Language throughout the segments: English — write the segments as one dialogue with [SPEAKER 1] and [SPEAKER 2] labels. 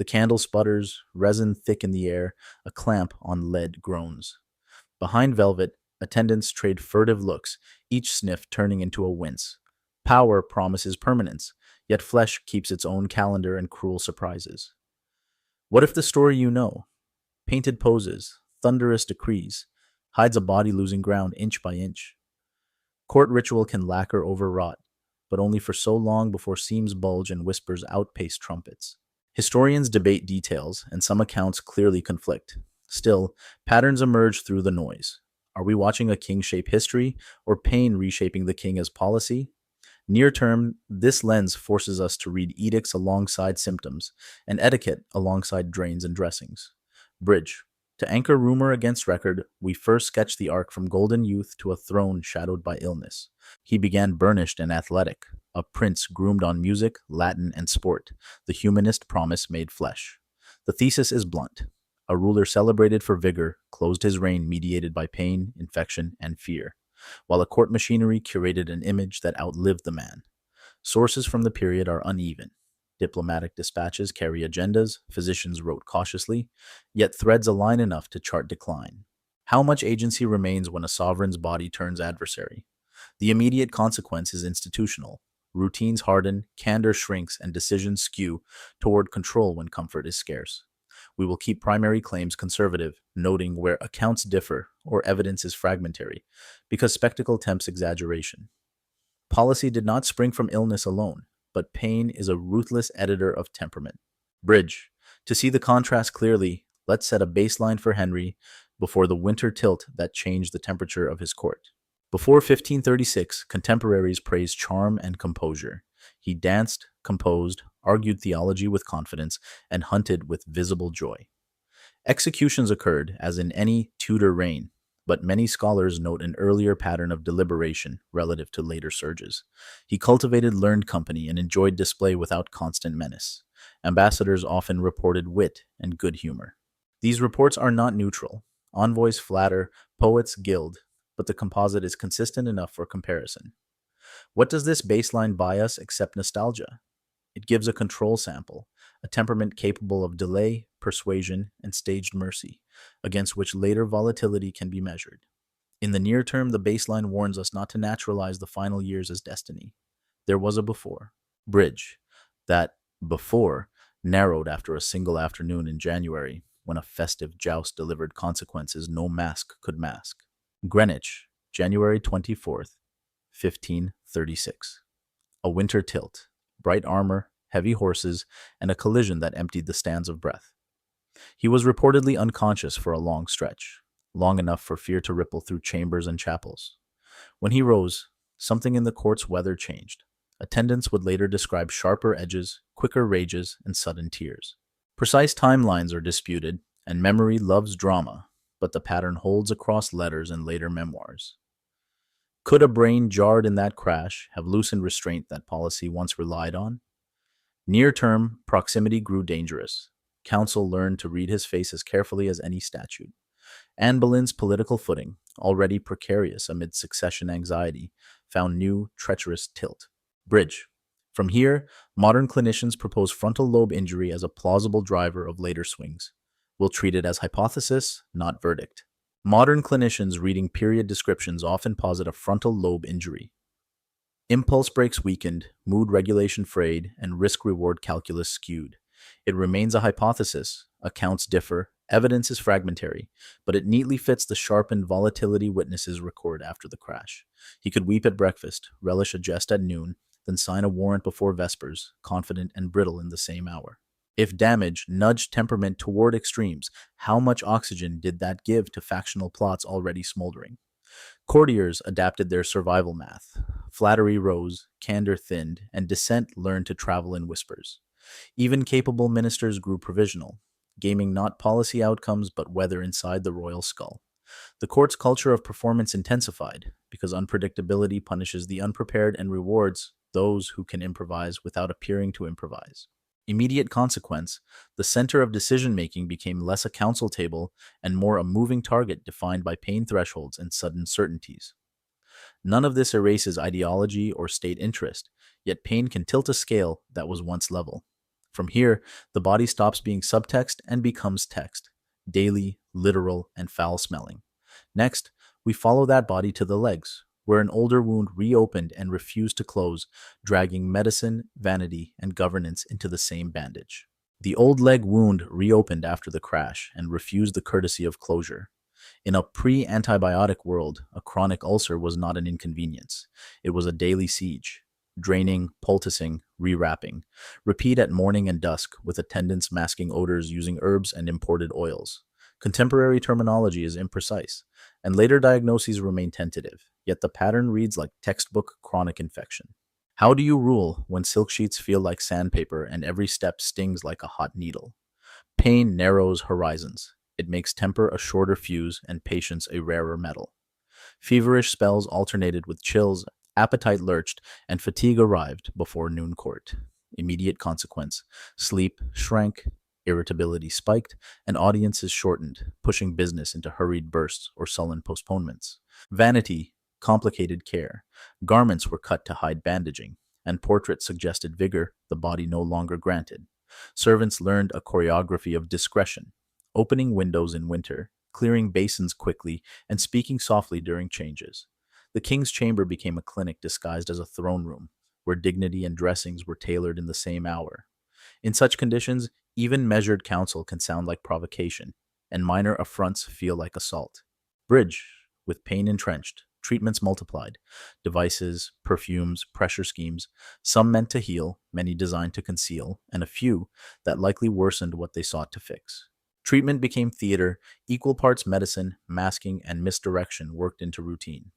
[SPEAKER 1] The candle sputters, resin thick in the air, a clamp on lead groans. Behind velvet, attendants trade furtive looks, each sniff turning into a wince. Power promises permanence, yet flesh keeps its own calendar and cruel surprises. What if the story you know, painted poses, thunderous decrees, hides a body losing ground inch by inch? Court ritual can lacquer overwrought, but only for so long before seams bulge and whispers outpace trumpets. Historians debate details, and some accounts clearly conflict. Still, patterns emerge through the noise. Are we watching a king shape history, or pain reshaping the king as policy? Near term, this lens forces us to read edicts alongside symptoms, and etiquette alongside drains and dressings. Bridge. To anchor rumor against record, we first sketch the arc from golden youth to a throne shadowed by illness. He began burnished and athletic, a prince groomed on music, Latin, and sport, the humanist promise made flesh. The thesis is blunt. A ruler celebrated for vigor closed his reign mediated by pain, infection, and fear, while a court machinery curated an image that outlived the man. Sources from the period are uneven. Diplomatic dispatches carry agendas, physicians wrote cautiously, yet threads align enough to chart decline. How much agency remains when a sovereign's body turns adversary? The immediate consequence is institutional. Routines harden, candor shrinks, and decisions skew toward control when comfort is scarce. We will keep primary claims conservative, noting where accounts differ or evidence is fragmentary, because spectacle tempts exaggeration. Policy did not spring from illness alone, but pain is a ruthless editor of temperament. Bridge. To see the contrast clearly, let's set a baseline for Henry before the winter tilt that changed the temperature of his court. Before 1536, contemporaries praised charm and composure. He danced, composed, argued theology with confidence, and hunted with visible joy. Executions occurred, as in any Tudor reign, but many scholars note an earlier pattern of deliberation relative to later surges. He cultivated learned company and enjoyed display without constant menace. Ambassadors often reported wit and good humor. These reports are not neutral. Envoys flatter, poets gild, but the composite is consistent enough for comparison. What does this baseline buy us except nostalgia? It gives a control sample, a temperament capable of delay, persuasion, and staged mercy, against which later volatility can be measured. In the near term, the baseline warns us not to naturalize the final years as destiny. There was a before. Bridge. That before narrowed after a single afternoon in January, when a festive joust delivered consequences no mask could mask. Greenwich, January 24th, 1536. A winter tilt. Bright armor, heavy horses, and a collision that emptied the stands of breath. He was reportedly unconscious for a long stretch, long enough for fear to ripple through chambers and chapels. When he rose, something in the court's weather changed. Attendants would later describe sharper edges, quicker rages, and sudden tears. Precise timelines are disputed, and memory loves drama, but the pattern holds across letters and later memoirs. Could a brain jarred in that crash have loosened restraint that policy once relied on? Near-term, proximity grew dangerous. Council learned to read his face as carefully as any statute. Anne Boleyn's political footing, already precarious amid succession anxiety, found new, treacherous tilt. Bridge. From here, modern clinicians propose frontal lobe injury as a plausible driver of later swings. We'll treat it as hypothesis, not verdict. Modern clinicians reading period descriptions often posit a frontal lobe injury. Impulse brakes weakened, mood regulation frayed, and risk-reward calculus skewed. It remains a hypothesis, accounts differ, evidence is fragmentary, but it neatly fits the sharpened volatility witnesses record after the crash. He could weep at breakfast, relish a jest at noon, then sign a warrant before vespers, confident and brittle in the same hour. If damage nudged temperament toward extremes, how much oxygen did that give to factional plots already smoldering? Courtiers adapted their survival math. Flattery rose, candor thinned, and dissent learned to travel in whispers. Even capable ministers grew provisional, gaming not policy outcomes but weather inside the royal skull. The court's culture of performance intensified, because unpredictability punishes the unprepared and rewards those who can improvise without appearing to improvise. Immediate consequence, the center of decision-making became less a council table and more a moving target defined by pain thresholds and sudden certainties. None of this erases ideology or state interest, yet pain can tilt a scale that was once level. From here, the body stops being subtext and becomes text, daily, literal, and foul smelling. Next, we follow that body to the legs, where an older wound reopened and refused to close, dragging medicine, vanity, and governance into the same bandage. The old leg wound reopened after the crash and refused the courtesy of closure. In a pre antibiotic world, a chronic ulcer was not an inconvenience. It was a daily siege. Draining, poulticing, rewrapping. Repeat at morning and dusk, with attendants masking odors using herbs and imported oils. Contemporary terminology is imprecise, and later diagnoses remain tentative, yet the pattern reads like textbook chronic infection. How do you rule when silk sheets feel like sandpaper and every step stings like a hot needle? Pain narrows horizons. It makes temper a shorter fuse and patience a rarer metal. Feverish spells alternated with chills, appetite lurched, and fatigue arrived before noon court. Immediate consequence: sleep shrank, irritability spiked, and audiences shortened, pushing business into hurried bursts or sullen postponements. Vanity complicated care. Garments were cut to hide bandaging, and portraits suggested vigor the body no longer granted. Servants learned a choreography of discretion, opening windows in winter, clearing basins quickly, and speaking softly during changes. The king's chamber became a clinic disguised as a throne room, where dignity and dressings were tailored in the same hour. In such conditions, even measured counsel can sound like provocation, and minor affronts feel like assault. Bridge, with pain entrenched, treatments multiplied, devices, perfumes, pressure schemes, some meant to heal, many designed to conceal, and a few that likely worsened what they sought to fix. Treatment became theater, equal parts medicine, masking, and misdirection worked into routine.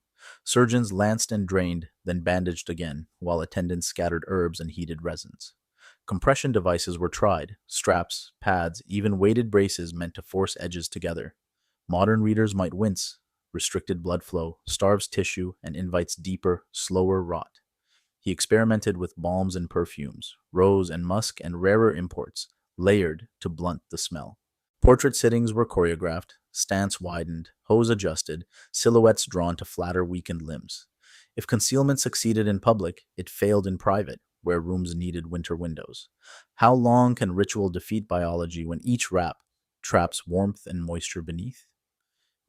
[SPEAKER 1] Surgeons lanced and drained, then bandaged again, while attendants scattered herbs and heated resins. Compression devices were tried, straps, pads, even weighted braces meant to force edges together. Modern readers might wince. Restricted blood flow starves tissue and invites deeper, slower rot. He experimented with balms and perfumes, rose and musk and rarer imports, layered to blunt the smell. Portrait sittings were choreographed, stance widened, hose adjusted, silhouettes drawn to flatter weakened limbs. If concealment succeeded in public, it failed in private, where rooms needed winter windows. How long can ritual defeat biology when each wrap traps warmth and moisture beneath?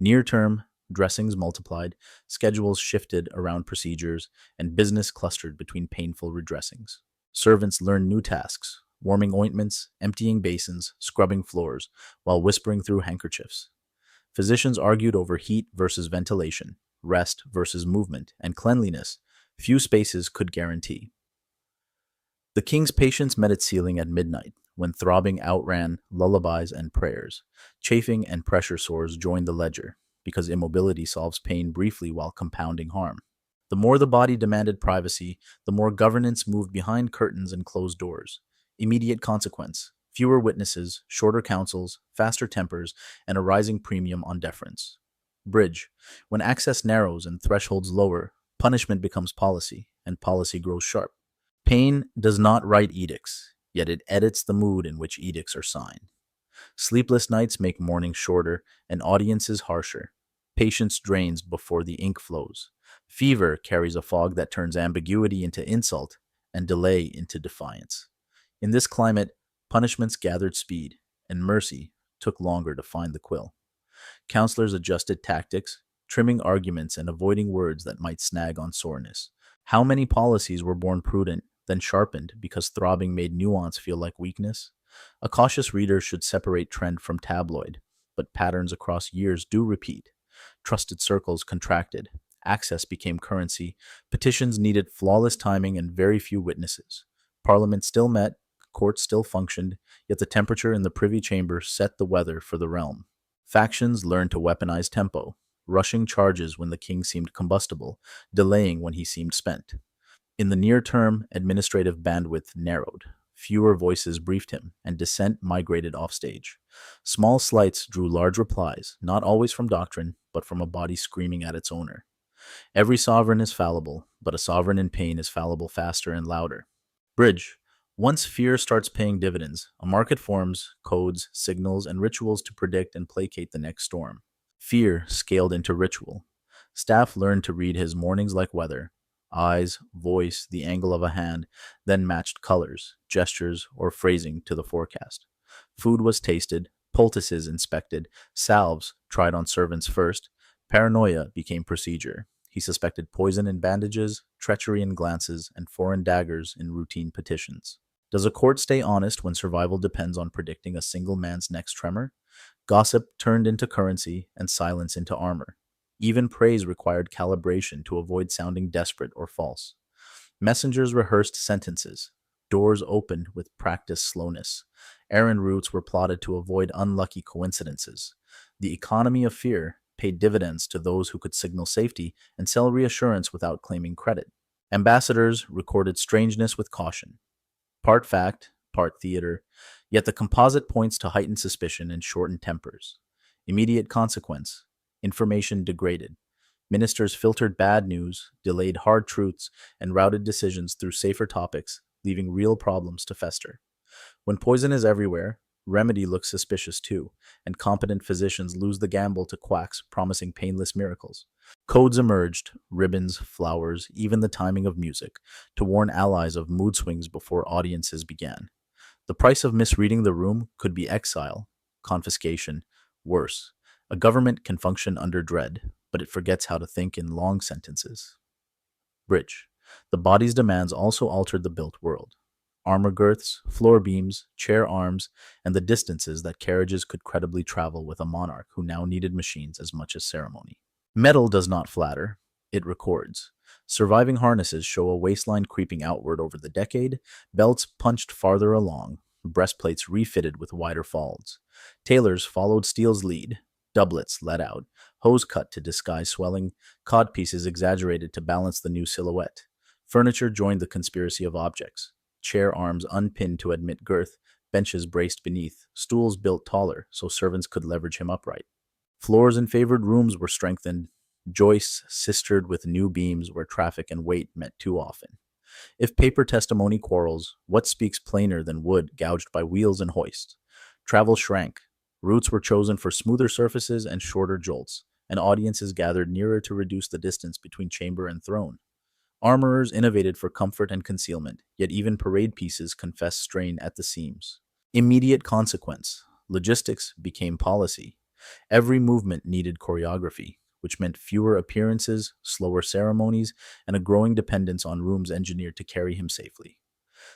[SPEAKER 1] Near term, dressings multiplied, schedules shifted around procedures, and business clustered between painful redressings. Servants learned new tasks, warming ointments, emptying basins, scrubbing floors, while whispering through handkerchiefs. Physicians argued over heat versus ventilation, rest versus movement, and cleanliness few spaces could guarantee. The king's patience met its ceiling at midnight, when throbbing outran lullabies and prayers. Chafing and pressure sores joined the ledger, because immobility solves pain briefly while compounding harm. The more the body demanded privacy, the more governance moved behind curtains and closed doors. Immediate consequence: fewer witnesses, shorter counsels, faster tempers, and a rising premium on deference. Bridge: when access narrows and thresholds lower, punishment becomes policy, and policy grows sharp. Pain does not write edicts, yet it edits the mood in which edicts are signed. Sleepless nights make mourning shorter and audiences harsher. Patience drains before the ink flows. Fever carries a fog that turns ambiguity into insult and delay into defiance. In this climate, punishments gathered speed, and mercy took longer to find the quill. Counselors adjusted tactics, trimming arguments and avoiding words that might snag on soreness. How many policies were born prudent, then sharpened because throbbing made nuance feel like weakness? A cautious reader should separate trend from tabloid, but patterns across years do repeat. Trusted circles contracted. Access became currency. Petitions needed flawless timing and very few witnesses. Parliament still met. Courts still functioned, yet the temperature in the Privy Chamber set the weather for the realm. Factions learned to weaponize tempo, rushing charges when the king seemed combustible, delaying when he seemed spent. In the near term, administrative bandwidth narrowed. Fewer voices briefed him, and dissent migrated offstage. Small slights drew large replies, not always from doctrine, but from a body screaming at its owner. Every sovereign is fallible, but a sovereign in pain is fallible faster and louder. Bridge: once fear starts paying dividends, a market forms codes, signals, and rituals to predict and placate the next storm. Fear scaled into ritual. Staff learned to read his mornings like weather. eyes, voice, the angle of a hand, then matched colors, gestures, or phrasing to the forecast. Food was tasted, poultices inspected, salves tried on servants first. Paranoia became procedure. He suspected poison in bandages, treachery in glances, and foreign daggers in routine petitions. Does a court stay honest when survival depends on predicting a single man's next tremor? Gossip turned into currency and silence into armor. Even praise required calibration to avoid sounding desperate or false. Messengers rehearsed sentences. Doors opened with practiced slowness. Errand routes were plotted to avoid unlucky coincidences. The economy of fear paid dividends to those who could signal safety and sell reassurance without claiming credit. Ambassadors recorded strangeness with caution. Part fact, part theater, yet the composite points to heightened suspicion and shortened tempers. Immediate consequence: information degraded. Ministers filtered bad news, delayed hard truths, and routed decisions through safer topics, leaving real problems to fester. When poison is everywhere, remedy looks suspicious too, and competent physicians lose the gamble to quacks promising painless miracles. Codes emerged, ribbons, flowers, even the timing of music, to warn allies of mood swings before audiences began. The price of misreading the room could be exile, confiscation, worse. A government can function under dread, but it forgets how to think in long sentences. Bridge. The body's demands also altered the built world. Armor girths, floor beams, chair arms, and the distances that carriages could credibly travel with a monarch who now needed machines as much as ceremony. Metal does not flatter, it records. Surviving harnesses show a waistline creeping outward over the decade, belts punched farther along, breastplates refitted with wider folds. Tailors followed steel's lead, doublets let out, hose cut to disguise swelling, codpieces exaggerated to balance the new silhouette. Furniture joined the conspiracy of objects. Chair arms unpinned to admit girth, benches braced beneath, stools built taller so servants could leverage him upright. Floors in favored rooms were strengthened, joists sistered with new beams where traffic and weight met too often. If paper testimony quarrels, what speaks plainer than wood gouged by wheels and hoists? Travel shrank. Routes were chosen for smoother surfaces and shorter jolts, and audiences gathered nearer to reduce the distance between chamber and throne. Armorers innovated for comfort and concealment, yet even parade pieces confessed strain at the seams. Immediate consequence: logistics became policy. Every movement needed choreography, which meant fewer appearances, slower ceremonies, and a growing dependence on rooms engineered to carry him safely.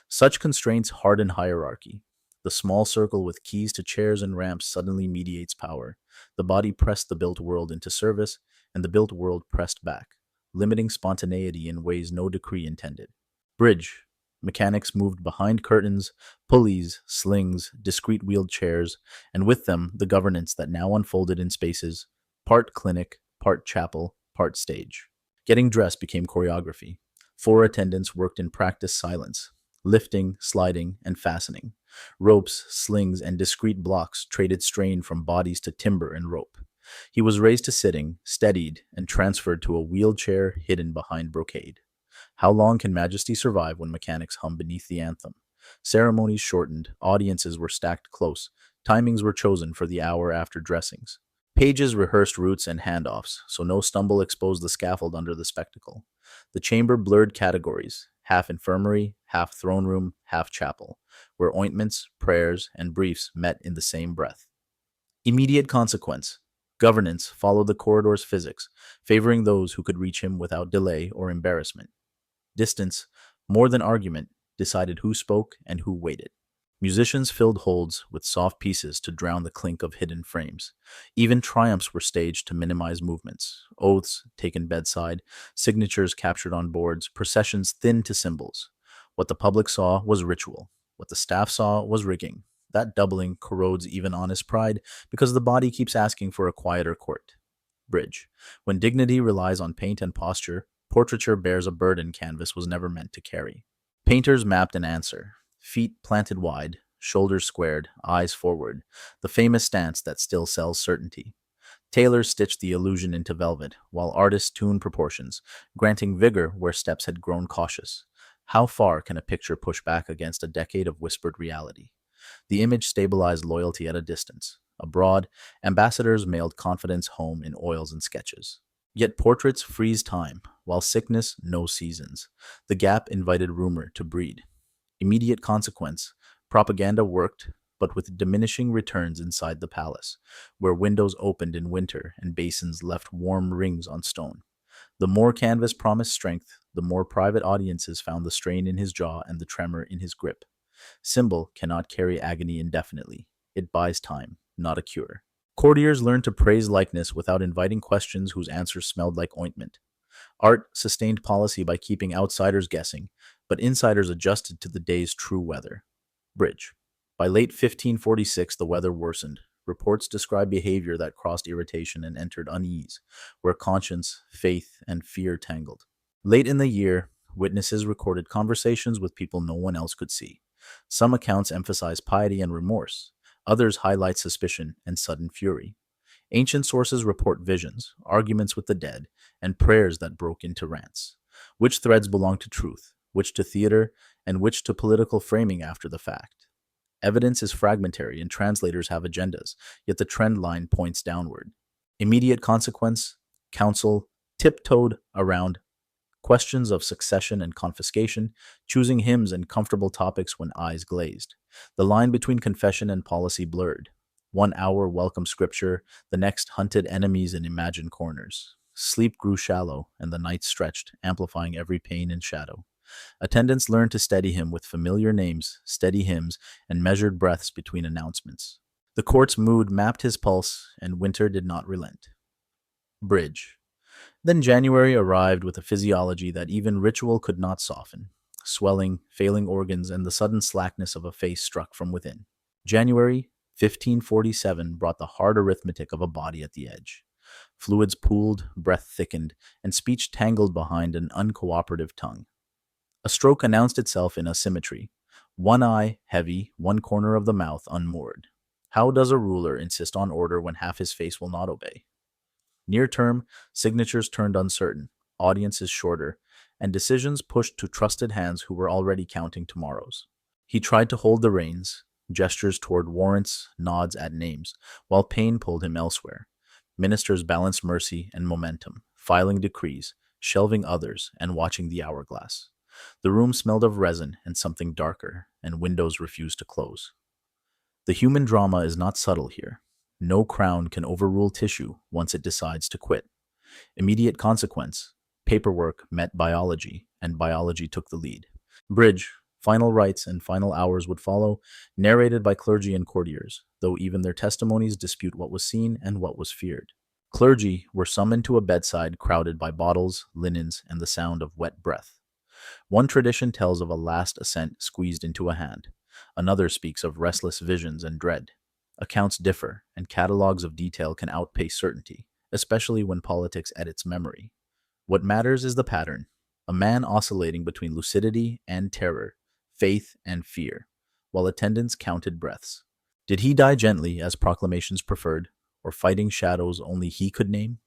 [SPEAKER 1] Such constraints harden hierarchy. The small circle with keys to chairs and ramps suddenly mediates power. The body pressed the built world into service, and the built world pressed back, limiting spontaneity in ways no decree intended. Bridge. Mechanics moved behind curtains, pulleys, slings, discrete wheeled chairs, and with them the governance that now unfolded in spaces, part clinic, part chapel, part stage. Getting dressed became choreography. 4 attendants worked in practiced silence, lifting, sliding, and fastening. Ropes, slings, and discrete blocks traded strain from bodies to timber and rope. He was raised to sitting, steadied, and transferred to a wheeled chair hidden behind brocade. How long can majesty survive when mechanics hum beneath the anthem? Ceremonies shortened, audiences were stacked close, timings were chosen for the hour after dressings. Pages rehearsed routes and handoffs, so no stumble exposed the scaffold under the spectacle. The chamber blurred categories, half infirmary, half throne room, half chapel, where ointments, prayers, and briefs met in the same breath. Immediate consequence: governance followed the corridor's physics, favoring those who could reach him without delay or embarrassment. Distance, more than argument, decided who spoke and who waited. Musicians filled holds with soft pieces to drown the clink of hidden frames. Even triumphs were staged to minimize movements, oaths taken bedside, signatures captured on boards, processions thinned to symbols. What the public saw was ritual. What the staff saw was rigging. That doubling corrodes even honest pride because the body keeps asking for a quieter court. Bridge. When dignity relies on paint and posture, portraiture bears a burden canvas was never meant to carry. Painters mapped an answer. Feet planted wide, shoulders squared, eyes forward, the famous stance that still sells certainty. Tailors stitched the illusion into velvet, while artists tuned proportions, granting vigor where steps had grown cautious. How far can a picture push back against a decade of whispered reality? The image stabilized loyalty at a distance. Abroad, ambassadors mailed confidence home in oils and sketches. Yet portraits freeze time, while sickness knows seasons. The gap invited rumor to breed. Immediate consequence: propaganda worked, but with diminishing returns inside the palace, where windows opened in winter and basins left warm rings on stone. The more canvas promised strength, the more private audiences found the strain in his jaw and the tremor in his grip. Symbol cannot carry agony indefinitely. It buys time, not a cure. Courtiers learned to praise likeness without inviting questions whose answers smelled like ointment. Art sustained policy by keeping outsiders guessing, but insiders adjusted to the day's true weather. Bridge. By late 1546, the weather worsened. Reports describe behavior that crossed irritation and entered unease, where conscience, faith, and fear tangled. Late in the year, witnesses recorded conversations with people no one else could see. Some accounts emphasize piety and remorse, others highlight suspicion and sudden fury. Ancient sources report visions, arguments with the dead, and prayers that broke into rants. Which threads belong to truth, which to theater, and which to political framing after the fact? Evidence is fragmentary and translators have agendas, yet the trend line points downward. Immediate consequence: council tiptoed around questions of succession and confiscation, choosing hymns and comfortable topics when eyes glazed. The line between confession and policy blurred. 1 hour welcomed scripture, the next hunted enemies in imagined corners. Sleep grew shallow, and the night stretched, amplifying every pain and shadow. Attendants learned to steady him with familiar names, steady hymns, and measured breaths between announcements. The court's mood mapped his pulse, and winter did not relent. Bridge. Then January arrived with a physiology that even ritual could not soften. Swelling, failing organs, and the sudden slackness of a face struck from within. January 1547 brought the hard arithmetic of a body at the edge. Fluids pooled, breath thickened, and speech tangled behind an uncooperative tongue. A stroke announced itself in asymmetry. One eye heavy, one corner of the mouth unmoored. How does a ruler insist on order when half his face will not obey? Near term, signatures turned uncertain, audiences shorter, and decisions pushed to trusted hands who were already counting tomorrows. He tried to hold the reins, gestures toward warrants, nods at names, while pain pulled him elsewhere. Ministers balanced mercy and momentum, filing decrees, shelving others, and watching the hourglass. The room smelled of resin and something darker, and windows refused to close. The human drama is not subtle here. No crown can overrule tissue once it decides to quit. Immediate consequence: paperwork met biology, and biology took the lead. Bridge. Final rites and final hours would follow, narrated by clergy and courtiers, though even their testimonies dispute what was seen and what was feared. Clergy were summoned to a bedside crowded by bottles, linens, and the sound of wet breath. One tradition tells of a last ascent squeezed into a hand. Another speaks of restless visions and dread. Accounts differ, and catalogs of detail can outpace certainty, especially when politics edits memory. What matters is the pattern: a man oscillating between lucidity and terror, faith and fear, while attendants counted breaths. Did he die gently, as proclamations preferred, or fighting shadows only he could name?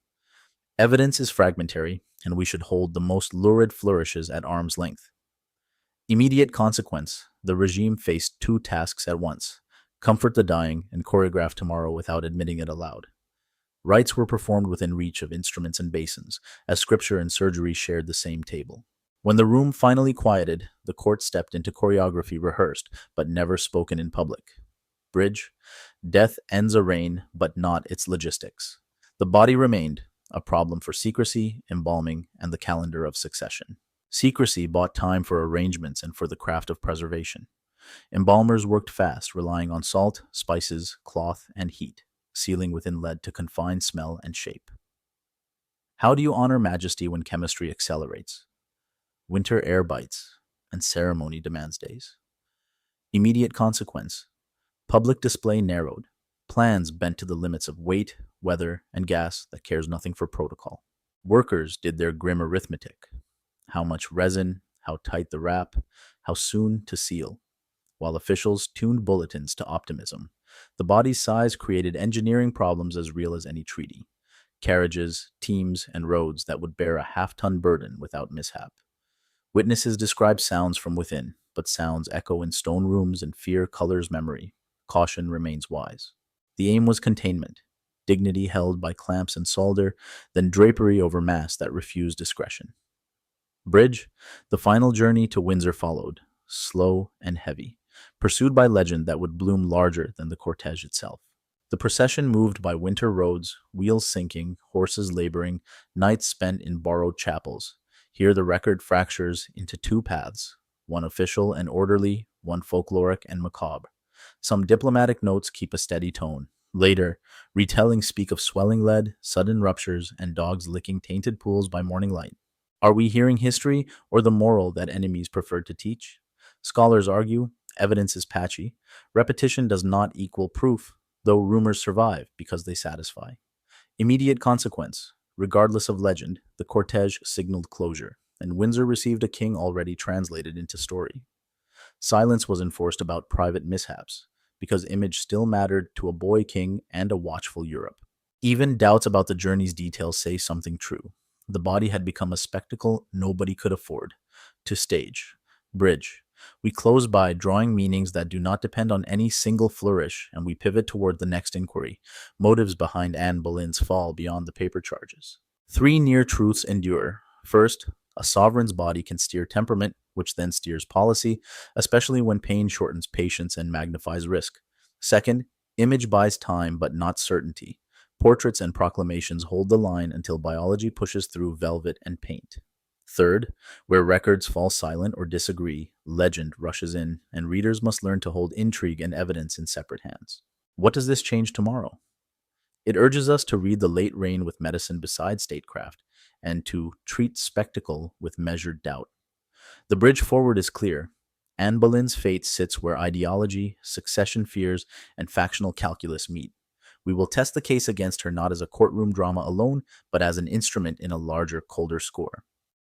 [SPEAKER 1] Evidence is fragmentary, and we should hold the most lurid flourishes at arm's length. Immediate consequence: the regime faced two tasks at once: comfort the dying and choreograph tomorrow without admitting it aloud. Rites were performed within reach of instruments and basins, as scripture and surgery shared the same table. When the room finally quieted, the court stepped into choreography rehearsed, but never spoken in public. Bridge. Death ends a reign, but not its logistics. The body remained, a problem for secrecy, embalming, and the calendar of succession. Secrecy bought time for arrangements and for the craft of preservation. Embalmers worked fast, relying on salt, spices, cloth, and heat, sealing within lead to confine smell and shape. How do you honor majesty when chemistry accelerates? Winter air bites, and ceremony demands days. Immediate consequence: public display narrowed, plans bent to the limits of weight, weather, and gas that cares nothing for protocol. Workers did their grim arithmetic: how much resin, how tight the wrap, how soon to seal, while officials tuned bulletins to optimism. The body's size created engineering problems as real as any treaty: carriages, teams, and roads that would bear a half-ton burden without mishap. Witnesses describe sounds from within, but sounds echo in stone rooms and fear colors memory. Caution remains wise. The aim was containment. dignity held by clamps and solder, then drapery over mass that refused discretion. Bridge, the final journey to Windsor followed, slow and heavy, pursued by legend that would bloom larger than the cortege itself. The procession moved by winter roads, wheels sinking, horses laboring, nights spent in borrowed chapels. Here the record fractures into two paths, one official and orderly, one folkloric and macabre. Some diplomatic notes keep a steady tone. Later, retellings speak of swelling lead, sudden ruptures, and dogs licking tainted pools by morning light. Are we hearing history or the moral that enemies preferred to teach? Scholars argue evidence is patchy. Repetition does not equal proof, though rumors survive because they satisfy. Immediate consequence. Regardless of legend, the cortege signaled closure, and Windsor received a king already translated into story. Silence was enforced about private mishaps, because image still mattered to a boy king and a watchful Europe. Even doubts about the journey's details say something true. The body had become a spectacle nobody could afford to stage. Bridge. We close by drawing meanings that do not depend on any single flourish, and we pivot toward the next inquiry, motives behind Anne Boleyn's fall beyond the paper charges. Three near truths endure. First, a sovereign's body can steer temperament, which then steers policy, especially when pain shortens patience and magnifies risk. Second, image buys time but not certainty. Portraits and proclamations hold the line until biology pushes through velvet and paint. Third, where records fall silent or disagree, legend rushes in, and readers must learn to hold intrigue and evidence in separate hands. What does this change tomorrow? It urges us to read the late reign with medicine beside statecraft, and to treat spectacle with measured doubt. The bridge forward is clear. Anne Boleyn's fate sits where ideology, succession fears, and factional calculus meet. We will test the case against her not as a courtroom drama alone, but as an instrument in a larger, colder score.